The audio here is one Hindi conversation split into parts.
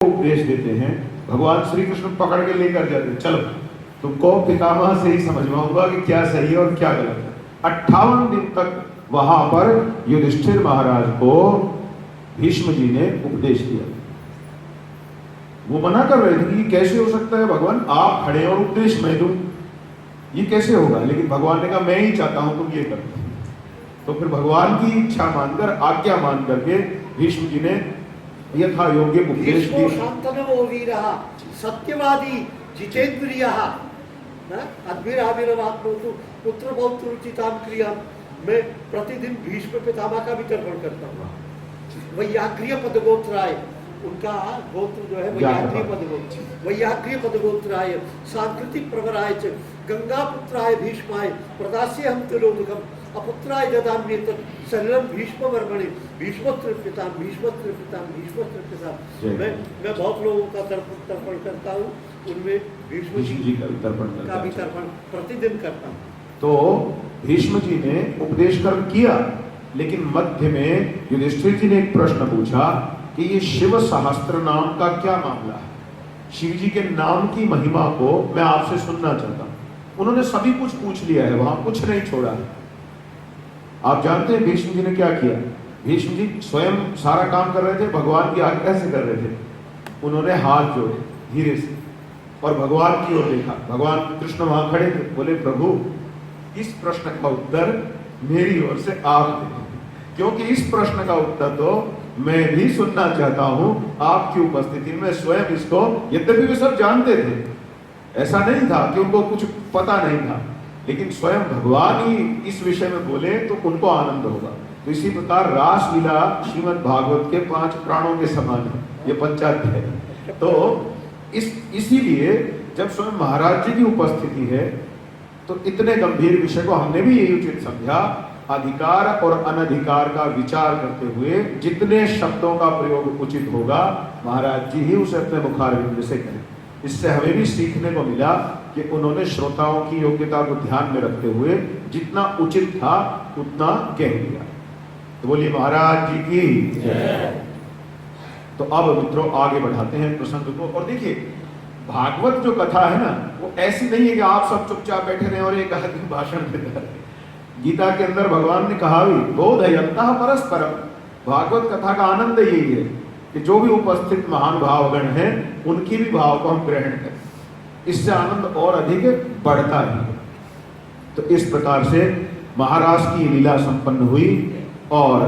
उपदेश देते हैं। भगवान श्री कृष्ण पकड़ के लेकर जाते, चलो तुमको पितामह से ही समझवाऊंगा कि क्या सही है और क्या गलत है। 58 दिन तक वहां पर युधिष्ठिर महाराज को भीष्म जी ने उपदेश दिया। वो मना कर रहे थे कि कैसे हो सकता है भगवान, आप खड़े और उपदेश मैं दूं, ये कैसे होगा। लेकिन भगवान ने कहा मैं ही चाहता हूं तुम ये करो। तो फिर भगवान की इच्छा मानकर, आज्ञा मान करके भीष्म जी ने यथा योग्य उपदेश दिया। सत्यवादी जितेंद्रियः अद्भिराविरवाप्नोतु पुत्र पौत्र उचितां क्रियां। मैं प्रतिदिन भीष्म पितामह का भी तर्पण करता हूँ। वैयाग्र्य पदगोत्राय, उनका गोत्र जो है वैयाग्र्य पदगोत्र, वैयाग्र्य पदगोत्राय सांस्कृतिक प्रवराय च गंगा पुत्राय भीष्माय प्रदास्यहं तिलोदकम् अपुत्राय ददाम्येत सर्वं भीष्म वर्मणे भीष्मोत्तर पितां भीष्मोत्तर पितां भीष्मोत्तर पितां। मैं बहुत लोगों का तर्पण करता हूँ, उनमें भीष्म जी का भी तर्पण प्रतिदिन करता हूँ। तो भीष्म जी ने उपदेश कर्म किया, लेकिन मध्य में युधिष्ठिर जी ने एक प्रश्न पूछा कि ये शिव सहस्त्र नाम का क्या मामला है। शिव जी के नाम की महिमा को मैं आपसे सुनना चाहता हूँ। उन्होंने सभी कुछ पूछ लिया है, वहां कुछ नहीं छोड़ा है। आप जानते हैं भीष्म जी ने क्या किया। भीष्म जी स्वयं सारा काम कर रहे थे, भगवान की आज्ञा से कर रहे थे। उन्होंने हाथ जोड़े धीरे से और भगवान की ओर देखा। भगवान कृष्ण वहां खड़े थे, बोले प्रभु इस प्रश्न का उत्तर मेरी ओर से आप दें, क्योंकि इस प्रश्न का उत्तर तो मैं भी सुनना चाहता हूं आपकी उपस्थिति में। स्वयं इसको, यद्यपि वे सब जानते थे, ऐसा नहीं था कि उनको कुछ पता नहीं था, लेकिन स्वयं भगवान ही इस विषय में बोले तो उनको आनंद होगा। तो इसी प्रकार रासलीला श्रीमद् भागवत के 5 प्राणों के समान है, ये पंचाध्याय है। तो इसीलिए जब स्वयं महाराज जी की उपस्थिति है तो इतने गंभीर विषय को हमने भी यही उचित समझा, अधिकार और अनधिकार का विचार करते हुए जितने शब्दों का प्रयोग उचित होगा महाराज जी ही उसे अपने मुखारविंद से करें। इससे हमें भी सीखने को मिला कि उन्होंने श्रोताओं की योग्यता को ध्यान में रखते हुए जितना उचित था उतना कह दिया। तो बोलिए महाराज जी की जय। तो अब मित्रों आगे बढ़ाते हैं प्रसंग को। और देखिए भागवत जो कथा है ना, वो ऐसी नहीं है कि आप सब चुपचाप बैठे रहे और एक आदमी भाषण देता है। गीता के अंदर भगवान ने कहा भी बोधयन्तः परस्परम। भागवत कथा का आनंद यही है कि जो भी उपस्थित महानुभावगण हैं उनकी भी भाव को हम ग्रहण करें, इससे आनंद और अधिक बढ़ता है। तो इस प्रकार से महाराज की लीला संपन्न हुई। और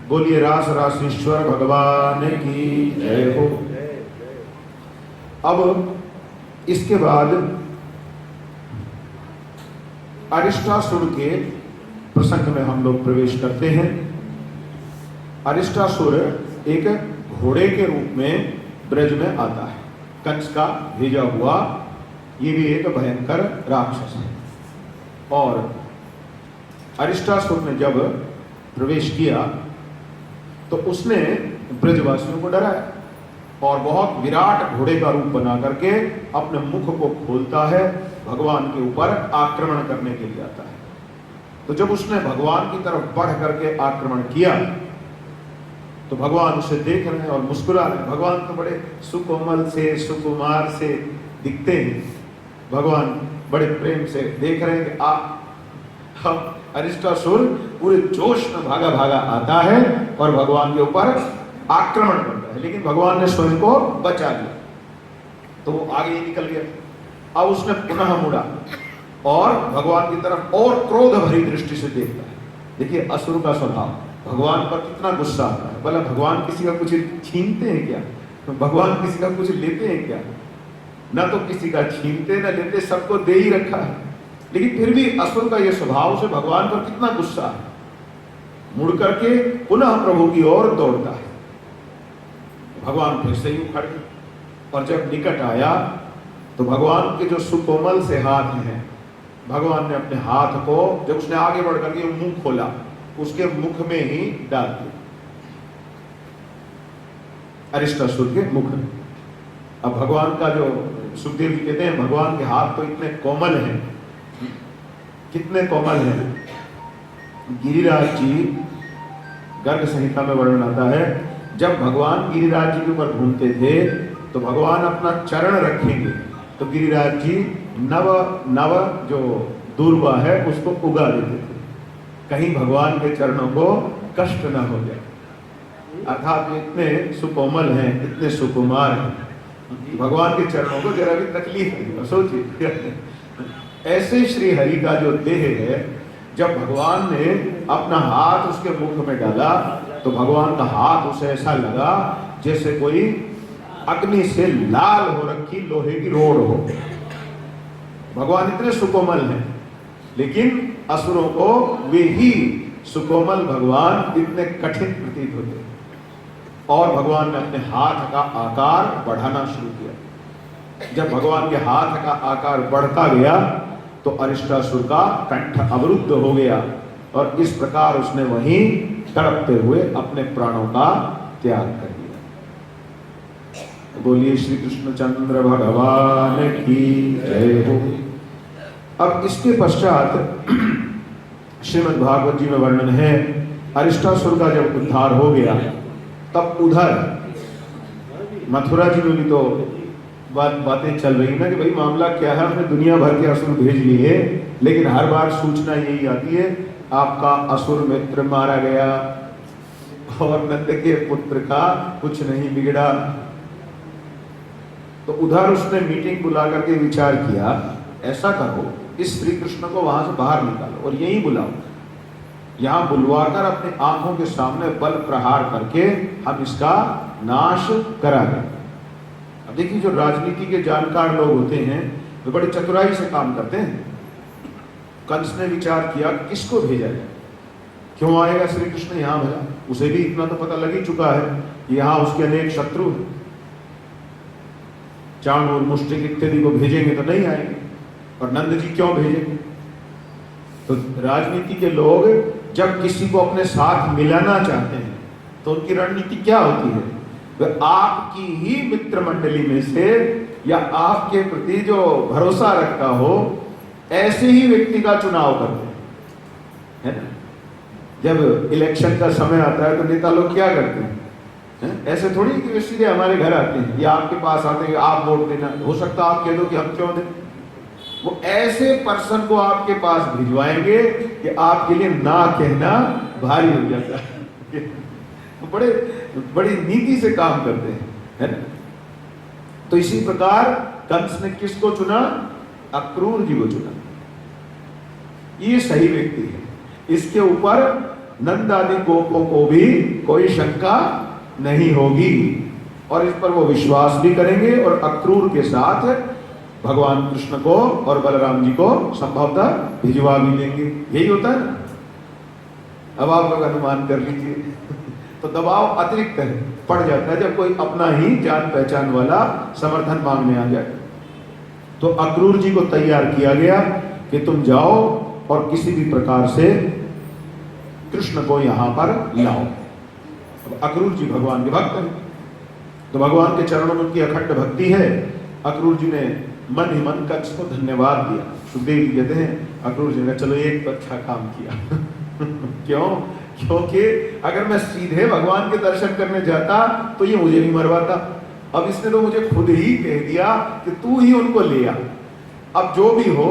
बोलिए रास रासेश्वर भगवान की जय हो। अब इसके बाद अरिष्टासुर के प्रसंग में हम लोग प्रवेश करते हैं। अरिष्टासुर एक घोड़े के रूप में ब्रज में आता है, कंस का भेजा हुआ। ये भी एक भयंकर राक्षस है। और अरिष्टासुर ने जब प्रवेश किया तो उसने ब्रजवासियों को डराया और बहुत विराट घोड़े का रूप बना करके अपने मुख को खोलता है, भगवान के ऊपर आक्रमण करने के लिए आता है। तो जब उसने भगवान की तरफ बढ़ करके आक्रमण किया तो भगवान उसे देख रहे हैं और मुस्कुरा रहे हैं। भगवान तो बड़े सुकोमल से सुकुमार से दिखते हैं। भगवान बड़े प्रेम से देख रहे हैं कि अरिष्टासुर पूरे जोश में भागा भागा आता है और भगवान के ऊपर आक्रमण करता है, लेकिन भगवान ने स्वयं को बचा लिया। तो वो आगे ही निकल गया। अब उसने पुनः मुड़ा और भगवान की तरफ और क्रोध भरी दृष्टि से देखता है। देखिए असुर का स्वभाव, भगवान पर कितना गुस्सा आता है। बोला भगवान किसी का कुछ छीनते हैं क्या? तो भगवान किसी का कुछ लेते हैं क्या? ना तो किसी का छीनते ना लेते, सबको दे ही रखा है। लेकिन फिर भी असुर का यह स्वभाव से भगवान पर कितना गुस्सा है। मुड़ करके पुनः प्रभु की ओर दौड़ता है। भगवान फिर से ही उखड़ गए और जब निकट आया तो भगवान के जो सुकोमल से हाथ हैं, भगवान ने अपने हाथ को, जब उसने आगे बढ़ करके मुंह खोला, उसके मुख में ही डाल दिया, अरिष्टासुर के मुख में। अब भगवान का जो, सुखदेव जी कहते हैं भगवान के हाथ तो इतने कोमल हैं, कितने कोमल हैं। गिरिराज जी गर्ग संहिता में वर्णन आता है, जब भगवान गिरिराज जी के ऊपर घूमते थे तो भगवान अपना चरण रखेंगे तो गिरिराज जी नव नव जो दूर्वा है उसको उगा देते थे, कहीं भगवान के चरणों को कष्ट न हो जाए। अर्थात इतने सुकोमल हैं, इतने सुकुमार हैं, भगवान के चरणों को जरा भी तकलीफ नहीं। सोचिए ऐसे श्री हरि का जो देह है, जब भगवान ने अपना हाथ उसके मुख में डाला तो भगवान का हाथ उसे ऐसा लगा जैसे कोई अग्नि से लाल हो रखी लोहे की रोड हो। भगवान इतने सुकोमल हैं, लेकिन असुरों को वे ही सुकोमल भगवान इतने कठिन प्रतीत होते। और भगवान ने अपने हाथ का आकार बढ़ाना शुरू किया। जब भगवान के हाथ का आकार बढ़ता गया तो अरिष्टासुर का कंठ अवरुद्ध हो गया और इस प्रकार उसने वहीं तड़पते हुए अपने प्राणों का त्याग कर दिया। बोलिए श्री कृष्णचंद्र भगवान की जय हो। अब इसके पश्चात श्रीमद् भागवत जी में वर्णन है, अरिष्टासुर का जब उद्धार हो गया तब उधर मथुरा जी में भी तो बातें चल रही ना कि भाई मामला क्या है, हमने दुनिया भर के असुर भेज लिए, लेकिन हर बार सूचना यही आती है आपका असुर मित्र मारा गया और नंद के पुत्र का कुछ नहीं बिगड़ा। तो उधर उसने मीटिंग बुला करके विचार किया, ऐसा करो इस श्री कृष्ण को वहां से बाहर निकालो और यहीं बुलाओ, यहां बुलवाकर अपने आंखों के सामने बल प्रहार करके हम इसका नाश करा दें। अब देखिए जो राजनीति के जानकार लोग होते हैं वे बड़ी चतुराई से काम करते हैं। कंस ने विचार किया किसको भेजा जाए, क्यों आएगा श्री कृष्ण यहाँ भला, उसे भी इतना तो पता लग ही चुका है यहाँ उसके अनेक शत्रु हैं, चाणूर मुष्टिक इत्यादि को भेजेंगे तो नहीं आएंगे, और नंद जी क्यों भेजेंगे। तो राजनीति के लोग जब किसी को अपने साथ मिलाना चाहते हैं तो उनकी रणनीति क्या होती है, वे आपकी ही मित्र मंडली में से या आपके प्रति जो भरोसा रखता हो ऐसे ही व्यक्ति का चुनाव करते हैं, है ना। जब इलेक्शन का समय आता है तो नेता लोग क्या करते हैं, ऐसे थोड़ी कि वे सीधे हमारे घर आते हैं या आपके पास आते हैं आप वोट देना, हो सकता है आप कह दो कि हम क्यों दें। वो ऐसे पर्सन को आपके पास भिजवाएंगे कि आपके लिए ना कहना भारी हो जाता है। तो बड़ी नीति से काम करते हैं, है ना। तो इसी प्रकार कंस ने किसको चुना, अक्रूर जी को चुना। ये सही व्यक्ति है, इसके ऊपर नंद आदि गोपों को भी कोई शंका नहीं होगी और इस पर वो विश्वास भी करेंगे और अक्रूर के साथ भगवान कृष्ण को और बलराम जी को संभवतः भिजवा भी देंगे। यही होता है ना। अब आप लोग अनुमान कर लीजिए। तो दबाव अतिरिक्त है पड़ जाता है जब कोई अपना ही जान पहचान वाला समर्थन मांगने आ जाए। तो अक्रूर जी को तैयार किया गया कि तुम जाओ और किसी भी प्रकार से कृष्ण को यहां पर लाओ। अब अक्रूर जी भगवान के भक्त हैं, तो भगवान के चरणों में उनकी अखंड भक्ति है। अक्रूर जी ने मन ही मन कंस को धन्यवाद दिया। सुखदेव जी कहते हैं अक्रूर जी ने चलो एक तो अच्छा काम किया। क्यों, क्योंकि अगर मैं सीधे भगवान के दर्शन करने जाता तो ये मुझे नहीं मरवाता। अब इसने तो मुझे खुद ही कह दिया कि तू ही उनको ले आ। अब जो भी हो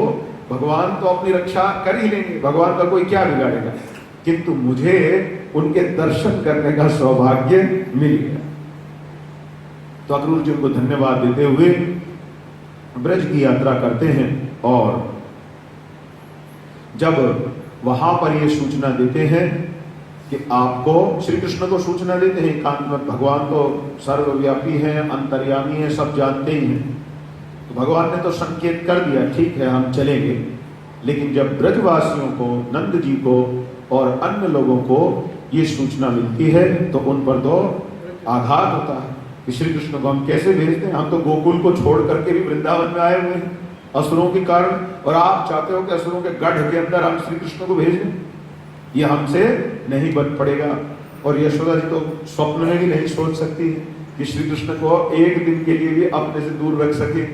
भगवान तो अपनी रक्षा कर ही लेंगे, भगवान का कोई क्या बिगाड़ेगा, किंतु मुझे उनके दर्शन करने का सौभाग्य मिल गया। तो अक्रूर जी को धन्यवाद देते हुए ब्रज की यात्रा करते हैं और जब वहां पर ये सूचना देते हैं कि आपको श्री कृष्ण को सूचना देते हैं, एकांत में भगवान तो सर्वव्यापी हैं, अंतर्यामी हैं, सब जानते ही हैं। तो भगवान ने तो संकेत कर दिया ठीक है हम चलेंगे, लेकिन जब ब्रजवासियों को, नंद जी को और अन्य लोगों को ये सूचना मिलती है तो उन पर तो आघात होता है कि श्री कृष्ण को हम कैसे भेजते हैं, हम तो गोकुल को छोड़ करके भी वृंदावन में आए हुए हैं असुरों के कारण, और आप चाहते हो कि असुरों के गढ़ के अंदर हम श्री कृष्ण को भेज दें, ये हमसे नहीं बन पड़ेगा। और यशोदा जी तो स्वप्न में भी नहीं सोच सकती कि श्री कृष्ण को एक दिन के लिए भी अपने से दूर रख सके।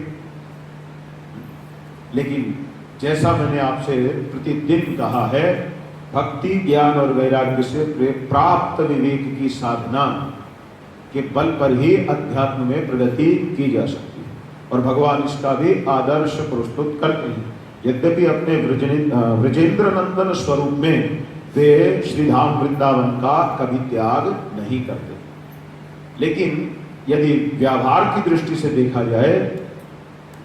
लेकिन जैसा मैंने आपसे प्रतिदिन कहा है, भक्ति ज्ञान और वैराग्य से प्राप्त विवेक की साधना कि बल पर ही अध्यात्म में प्रगति की जा सकती है, और भगवान इसका भी आदर्श प्रस्तुत करते हैं। यद्यपि अपने ब्रजेंद्र नंदन स्वरूप में वे श्रीधाम वृंदावन का कभी त्याग नहीं करते, लेकिन यदि व्यवहार की दृष्टि से देखा जाए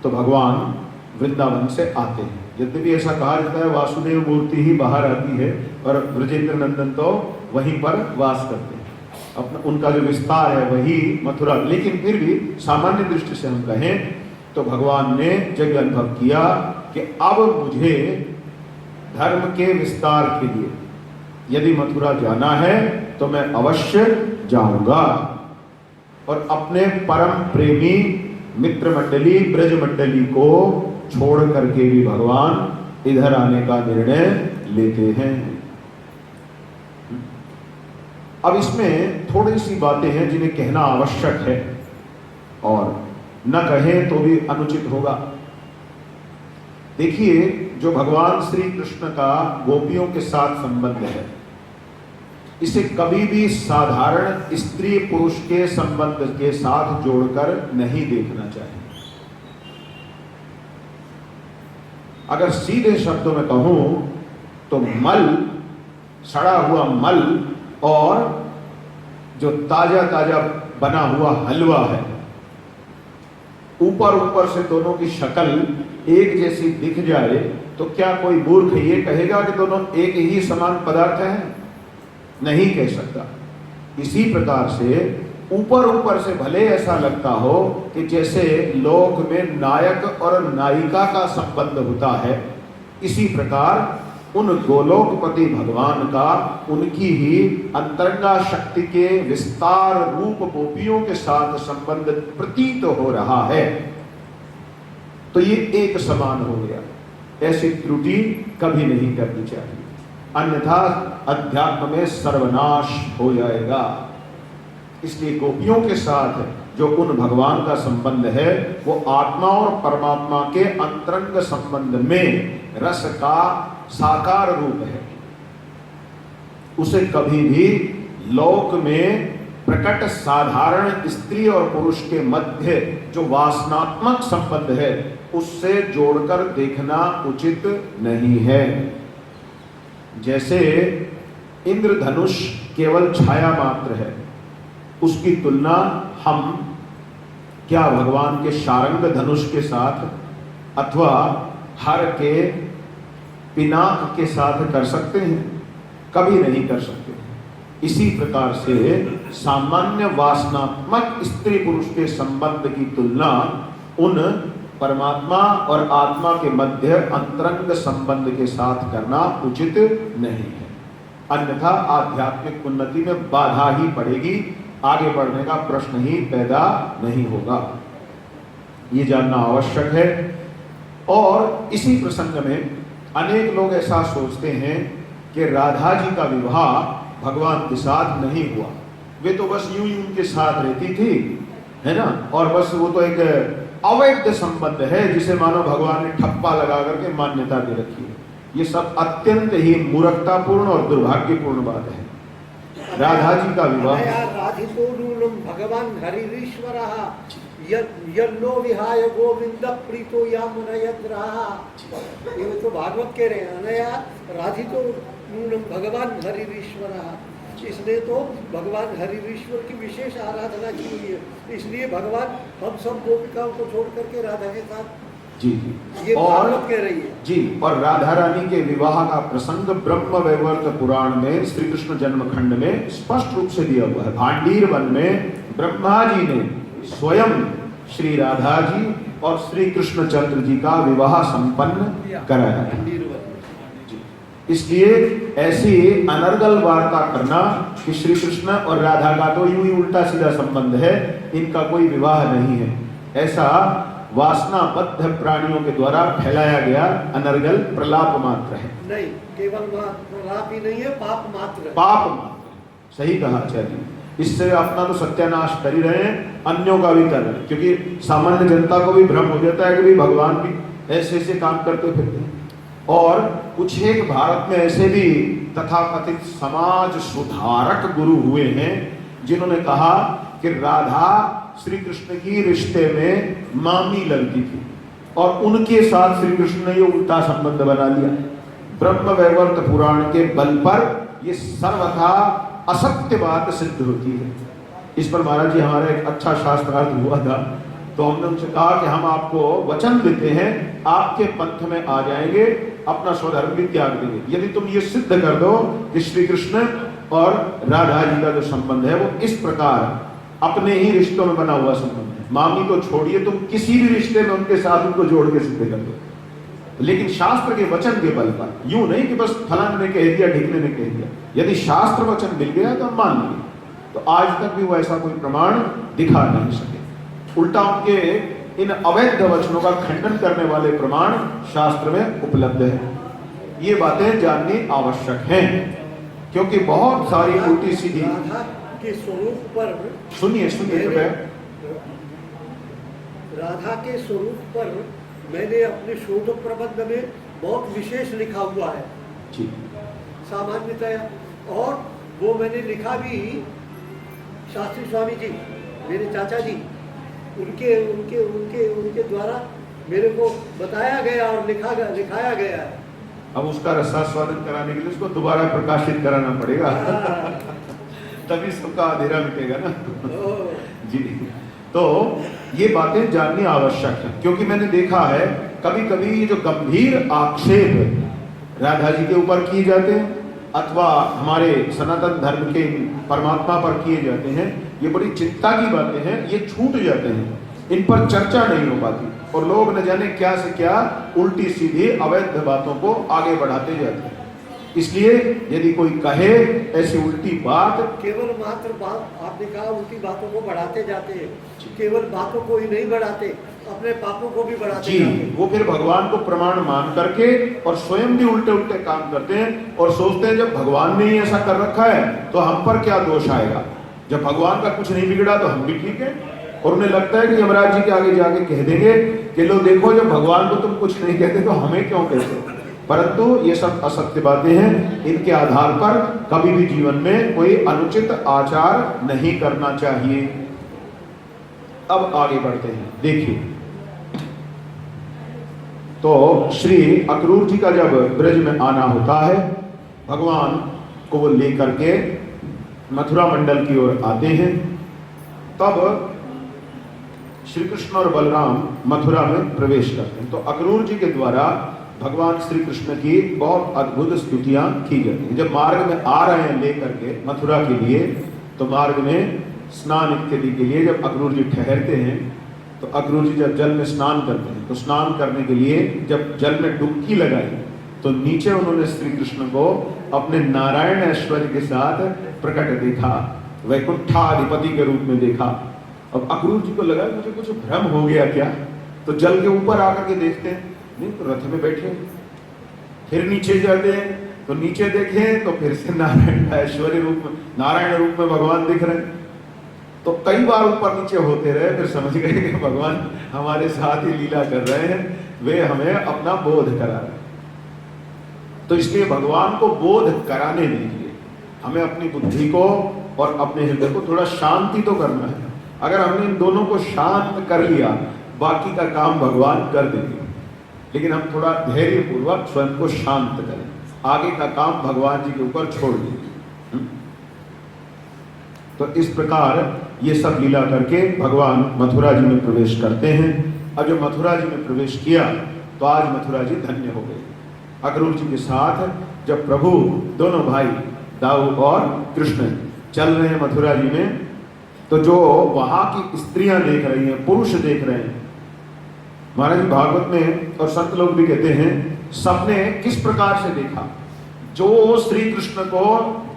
तो भगवान वृंदावन से आते हैं। यद्यपि ऐसा कहा जाता है वासुदेव मूर्ति ही बाहर आती है और ब्रजेंद्र नंदन तो वहीं पर वास करते हैं, अपना उनका जो विस्तार है वही मथुरा, लेकिन फिर भी सामान्य दृष्टि से हम कहें तो भगवान ने जब अनुभव किया कि अब मुझे धर्म के विस्तार के लिए यदि मथुरा जाना है तो मैं अवश्य जाऊंगा, और अपने परम प्रेमी मित्र मंडली ब्रज मंडली को छोड़ करके भी भगवान इधर आने का निर्णय लेते हैं। अब इसमें थोड़ी सी बातें हैं जिन्हें कहना आवश्यक है और न कहें तो भी अनुचित होगा। देखिए, जो भगवान श्री कृष्ण का गोपियों के साथ संबंध है, इसे कभी भी साधारण स्त्री पुरुष के संबंध के साथ जोड़कर नहीं देखना चाहिए। अगर सीधे शब्दों में कहूं तो मल, सड़ा हुआ मल और जो ताजा ताजा बना हुआ हलवा है, ऊपर ऊपर से दोनों की शक्ल एक जैसी दिख जाए तो क्या कोई मूर्ख ये कहेगा कि दोनों एक ही समान पदार्थ हैं? नहीं कह सकता। इसी प्रकार से ऊपर ऊपर से भले ऐसा लगता हो कि जैसे लोक में नायक और नायिका का संबंध होता है, इसी प्रकार उन गोलोकपति भगवान का उनकी ही अंतरंगा शक्ति के विस्तार रूप गोपियों के साथ संबंध प्रतीत हो रहा है, तो ये एक समान हो गया। ऐसी त्रुटि कभी नहीं करनी चाहिए, अन्यथा अध्यात्म में सर्वनाश हो जाएगा। इसलिए गोपियों के साथ जो उन भगवान का संबंध है वो आत्मा और परमात्मा के अंतरंग संबंध में रस का साकार रूप है। उसे कभी भी लोक में प्रकट साधारण स्त्री और पुरुष के मध्य जो वासनात्मक संबंध है उससे जोड़कर देखना उचित नहीं है। जैसे इंद्रधनुष केवल छाया मात्र है, उसकी तुलना हम क्या भगवान के शारंग धनुष के साथ अथवा हर के पिनाक के साथ कर सकते हैं? कभी नहीं कर सकते। इसी प्रकार से सामान्य वासनात्मक स्त्री पुरुष के संबंध की तुलना उन परमात्मा और आत्मा के मध्य अंतरंग संबंध के साथ करना उचित नहीं है, अन्यथा आध्यात्मिक उन्नति में बाधा ही पड़ेगी, आगे बढ़ने का प्रश्न ही पैदा नहीं होगा। ये जानना आवश्यक है। और इसी प्रसंग में अनेक लोग ऐसा सोचते हैं कि राधा जी का विवाह भगवान के साथ नहीं हुआ, वे तो बस यूं ही उनके साथ रहती थी, है ना, और बस वो तो एक अवैध संबंध है जिसे मानो भगवान ने ठप्पा लगा करके मान्यता दे रखी है। ये सब अत्यंत ही मूर्खतापूर्ण और दुर्भाग्यपूर्ण बात है। राधा जी का विवाह राधितो नूनम भगवान हरिरीश्वरः यन्नो विहाय गोविंद प्रीतो यामुनयत रहा। ये तो भागवत कह रहे हैं, अनया राधितो नूनम भगवान हरिरीश्वरः, इसने तो भगवान हरिरीश्वर की विशेष आराधना की हुई है, इसलिए भगवान हम सब गोपिकाओं को छोड़ करके राधा के साथ जी ये भागवत कह रही है जी। और राधा रानी के विवाह का प्रसंग ब्रह्म वैवर्त पुराण में श्री कृष्ण जन्म खंड में स्पष्ट रूप से दिया हुआ है। भांडीर वन में ब्रह्मा जी ने स्वयं श्री राधा जी और श्री कृष्णचंद्र जी का विवाह संपन्न कराया था। इसलिए ऐसी अनर्गल वार्ता करना कि श्री कृष्ण और राधा का तो यूं ही उल्टा सीधा संबंध है, इनका कोई विवाह नहीं है, ऐसा वासनाबद्ध प्राणियों के द्वारा फैलाया गया अनर्गल प्रलाप मात्र है। नहीं, केवल प्रलाप ही नहीं है, पाप मात्र है। पाप मात्र, सही कहा आचार्य। इससे अपना तो सत्यानाश कर ही रहे हैं, अन्यों का भी कर रहे हैं, क्योंकि सामान्य जनता को भी भ्रम हो जाता है कि भाई भगवान भी ऐसे ऐसे काम करते फिरते हैं। और कुछ एक भारत में ऐसे भी तथाकथित समाज सुधारक गुरु हुए हैं जिन्होंने कहा कि राधा श्री कृष्ण की रिश्ते में मामी लगती थी और उनके साथ श्री कृष्ण ने ये उल्टा संबंध बना लिया। ब्रह्म वैवर्त पुराण के बल पर ये सर्वथा असत्य बात सिद्ध होती है। इस पर महाराज जी हमारा एक अच्छा शास्त्रार्थ हुआ था, तो हमने उनसे कहा कि हम आपको वचन देते हैं, आपके पंथ में आ जाएंगे, अपना स्वधर्म भी त्याग देंगे यदि तुम ये सिद्ध कर दो कि श्री कृष्ण और राधा जी का जो संबंध है वो इस प्रकार अपने ही रिश्तों में बना हुआ संबंध है। मामी को छोड़िए, तुम किसी भी रिश्ते में उनके साथ उनको जोड़ के सिद्ध कर दो, लेकिन शास्त्र के वचन के बल पर, यूं नहीं कि बस फलाने ने कह दिया ढिकने ने कह दिया। यदि शास्त्र वचन मिल गया तो हम मान लिए। तो आज तक भी वो ऐसा कोई प्रमाण दिखा नहीं सके। उल्टा उनके इन अवैध वचनों का खंडन करने वाले प्रमाण शास्त्र में उपलब्ध है। ये बातें जाननी आवश्यक हैं, क्योंकि बहुत सारी उल्टी सीधी राधा के स्वरूप पर सुनिए राधा के स्वरूप पर मैंने अपने शोध प्रबंध में बहुत विशेष लिखा हुआ है जी। सामान्यतया, और वो मैंने लिखा भी शास्त्री स्वामी जी, मेरे चाचा जी, उनके उनके उनके उनके द्वारा मेरे को बताया गया और लिखाया गया है। अब उसका रसास्वादन कराने के लिए उसको दोबारा प्रकाशित कराना पड़ेगा तभी सबका अंधेरा मिटेगा ना जी। तो ये बातें जाननी आवश्यक है, क्योंकि मैंने देखा है कभी कभी जो गंभीर आक्षेप राधा जी के ऊपर किए जाते हैं अथवा हमारे सनातन धर्म के परमात्मा पर किए जाते हैं, ये बड़ी चिंता की बातें हैं, ये छूट जाते हैं, इन पर चर्चा नहीं हो पाती और लोग न जाने क्या से क्या उल्टी सीधी अवैध बातों को आगे बढ़ाते जाते हैं। इसलिए यदि कोई कहे ऐसी उल्टी बात, केवल मात्र बात, आपने कहा उल्टी बातों को बढ़ाते जाते हैं, केवल बातों को ही नहीं बढ़ाते, अपने पापों को भी बढ़ाते जी। जाते हैं। वो फिर भगवान को प्रमाण मान करके और स्वयं भी उल्टे उल्टे काम करते हैं और सोचते हैं जब भगवान ने ही ऐसा कर रखा है तो हम पर क्या दोष आएगा, जब भगवान का कुछ नहीं बिगड़ा तो हम भी ठीक है। और उन्हें लगता है कि यमराज जी के आगे जाके कह देंगे कि लो देखो जब भगवान को तुम कुछ नहीं कहते तो हमें क्यों कहते। परंतु ये सब असत्य बातें हैं, इनके आधार पर कभी भी जीवन में कोई अनुचित आचार नहीं करना चाहिए। अब आगे बढ़ते हैं, देखिए। तो श्री अक्रूर जी का जब ब्रज में आना होता है, भगवान को वो लेकर के मथुरा मंडल की ओर आते हैं, तब श्री कृष्ण और बलराम मथुरा में प्रवेश करते हैं। तो अक्रूर जी के द्वारा भगवान श्री कृष्ण की बहुत अद्भुत स्तुतियां की जाती हैं। जब मार्ग में आ रहे हैं लेकर के मथुरा के लिए, तो मार्ग में स्नान इत्यादि के लिए जब अक्रूर जी ठहरते हैं, तो अक्रूर जी जब जल में स्नान करते हैं, तो स्नान करने के लिए जब जल में डुबकी लगाई तो नीचे उन्होंने श्री कृष्ण को अपने नारायण ऐश्वर्य के साथ प्रकट देखा, वैकुंठाधिपति के रूप में देखा। अब अक्रूर जी को लगा मुझे कुछ भ्रम हो गया क्या, तो जल के ऊपर आकर के देखते हैं, नहीं तो रथ में बैठे। फिर नीचे जाते हैं तो नीचे देखें तो फिर से नारायण ऐश्वर्य रूप में, नारायण रूप में भगवान दिख रहे हैं। तो कई बार ऊपर नीचे होते रहे, फिर समझ गए कि भगवान हमारे साथ ही लीला कर रहे हैं, वे हमें अपना बोध करा रहे हैं। तो इसलिए भगवान को बोध कराने दीजिए, हमें अपनी बुद्धि को और अपने हृदय को थोड़ा शांति तो करना है। अगर हमने इन दोनों को शांत कर लिया, बाकी का काम भगवान कर देंगे, लेकिन हम थोड़ा धैर्य पूर्वक स्वयं को शांत करें, आगे का काम भगवान जी के ऊपर छोड़ देंगे। तो इस प्रकार ये सब लीला करके भगवान मथुरा जी में प्रवेश करते हैं। अब जब मथुरा जी में प्रवेश किया तो आज मथुरा जी धन्य हो गए। अक्रूर जी के साथ जब प्रभु दोनों भाई दाऊ और कृष्ण चल रहे हैं मथुरा जी में, तो जो वहां की स्त्रियां देख रही हैं, पुरुष देख रहे हैं, महाराज भागवत में और संत लोग भी कहते हैं सबने किस प्रकार से देखा, जो श्री कृष्ण को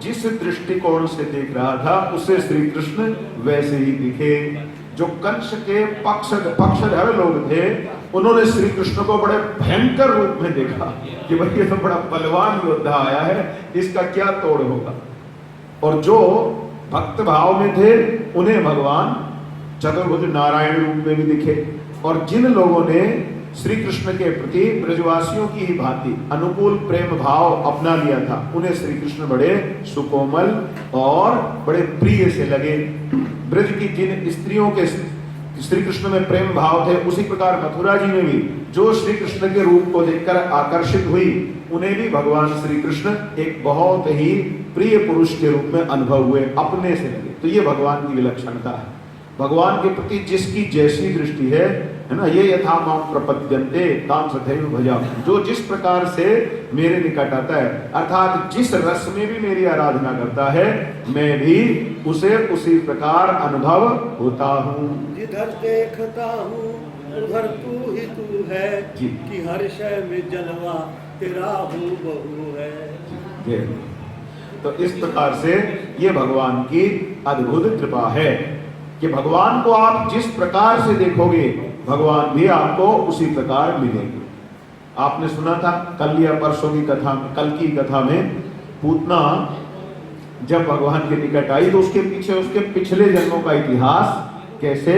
जिस दृष्टिकोण से देख रहा था उसे श्री कृष्ण वैसे ही दिखे। जो कंस के पक्षधर लोग थे उन्होंने श्री कृष्ण को बड़े भयंकर रूप में देखा कि भाई ये तो बड़ा बलवान योद्धा आया है, इसका क्या तोड़ होगा। और जो भक्त भाव में थे उन्हें भगवान चतुर्भुज नारायण रूप में भी दिखे। और जिन लोगों ने श्री कृष्ण के प्रति ब्रजवासियों की ही भांति अनुकूल प्रेम भाव अपना लिया था। उन्हें श्री कृष्ण बड़े सुकोमल और बड़े प्रिय से लगे। ब्रज की जिन स्त्रियों के श्री कृष्ण में प्रेम भाव थे, उसी प्रकार मथुरा जी में भी जो श्री कृष्ण के रूप को देखकर आकर्षित हुई, उन्हें भी भगवान श्री कृष्ण एक बहुत ही प्रिय पुरुष के रूप में अनुभव हुए, अपने से लगे। तो ये भगवान की विलक्षणता है। भगवान के प्रति जिसकी जैसी दृष्टि है ना, ये यथा माम प्रपद्यन्ते ताम तथैव भजामि। जो जिस प्रकार से मेरे निकट आता है, अर्थात जिस रस में भी मेरी आराधना करता है, मैं भी उसे उसी प्रकार अनुभव होता हूँ। जिधर देखता हूँ उधर तू ही तू है, कि हर शय में जलवा तेरा हूँ बहु है। तो इस प्रकार से ये भगवान की अद्भुत कृपा है कि भगवान को आप जिस प्रकार से देखोगे, भगवान भी आपको उसी प्रकार मिलेंगे। आपने सुना था कल या परसों की कथा में, कल की कथा में, पूतना जब भगवान के निकट आई तो उसके पीछे उसके पिछले जन्मों का इतिहास कैसे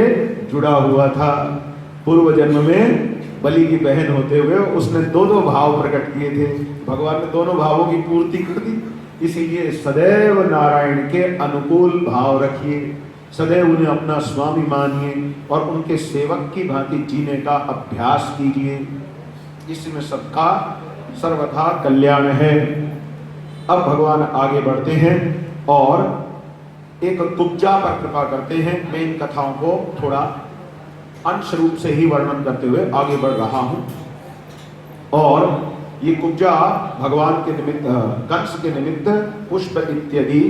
जुड़ा हुआ था। पूर्व जन्म में बलि की बहन होते हुए उसने दो भाव प्रकट किए थे। भगवान ने दोनों भावों की पूर्ति कर दी। इसीलिए सदैव नारायण के अनुकूल भाव रखिए, सदैव उन्हें अपना स्वामी मानिए और उनके सेवक की भांति जीने का अभ्यास कीजिए। इसमें सबका सर्वथा कल्याण है। अब भगवान आगे बढ़ते हैं और एक कुब्जा पर कृपा करते हैं। मैं इन कथाओं को थोड़ा अंश रूप से ही वर्णन करते हुए आगे बढ़ रहा हूं। और ये कुब्जा भगवान के निमित्त, कंस के निमित्त पुष्प इत्यादि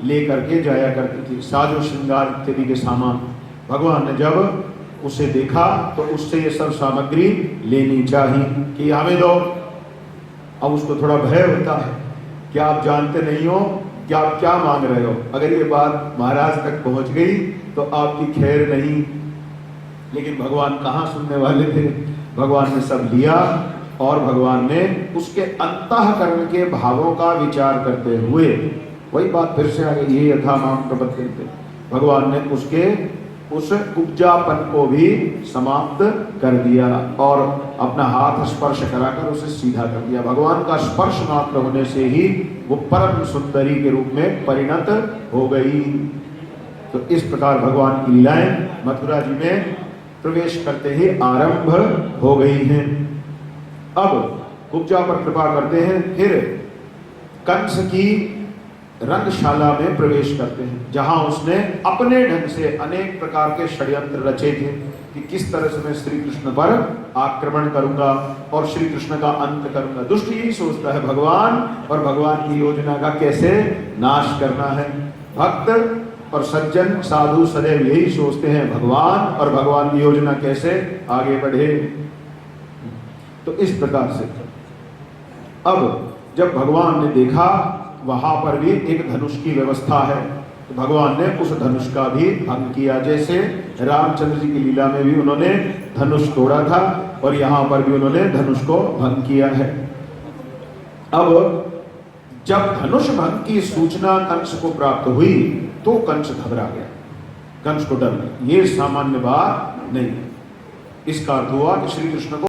लेकर के जाया करती थी, साजो श्रृंगार इत्यादि के सामान। भगवान ने जब उसे देखा तो उससे ये सब सामग्री लेनी चाहिए कि हमें दो। अब उसको थोड़ा भय होता है कि आप जानते नहीं हो कि आप क्या मांग रहे हो, अगर ये बात महाराज तक पहुंच गई तो आपकी खैर नहीं। लेकिन भगवान कहाँ सुनने वाले थे, भगवान ने सब लिया और भगवान ने उसके अंतःकरण के भावों का विचार करते हुए, वही बात फिर से आ गई, ये यथा माम प्रपद्यन्ते, भगवान ने उसके उस कुब्जापन को भी समाप्त कर दिया और अपना हाथ स्पर्श कराकर उसे सीधा कर दिया। भगवान का स्पर्श मात्र होने से ही वो परम सुंदरी के रूप में परिणत हो गई। तो इस प्रकार भगवान की लीलाएं मथुरा जी में प्रवेश करते ही आरंभ हो गई हैं। अब कुब्जा पर कृपा करते हैं, फिर कंस की रंगशाला में प्रवेश करते हैं, जहां उसने अपने ढंग से अनेक प्रकार के षड्यंत्र रचे थे कि किस तरह से मैं श्री कृष्ण पर आक्रमण करूंगा और श्री कृष्ण का अंत करूंगा। दुष्ट यही सोचता है भगवान और भगवान की योजना का कैसे नाश करना है। भक्त और सज्जन साधु सदैव यही सोचते हैं भगवान और भगवान की योजना कैसे आगे बढ़े। तो इस प्रकार से अब जब भगवान ने देखा वहां पर भी एक धनुष की व्यवस्था है, तो भगवान ने उस धनुष का भी भंग किया। जैसे रामचंद्र जी की लीला में भी उन्होंने धनुष तोड़ा था और यहां पर भी उन्होंने धनुष को भंग किया है। अब जब धनुष भंग की सूचना कंस को प्राप्त हुई तो कंस घबरा गया, कंस को डर लगा। ये सामान्य बात नहीं। इसका अर्थ हुआ कि श्री कृष्ण को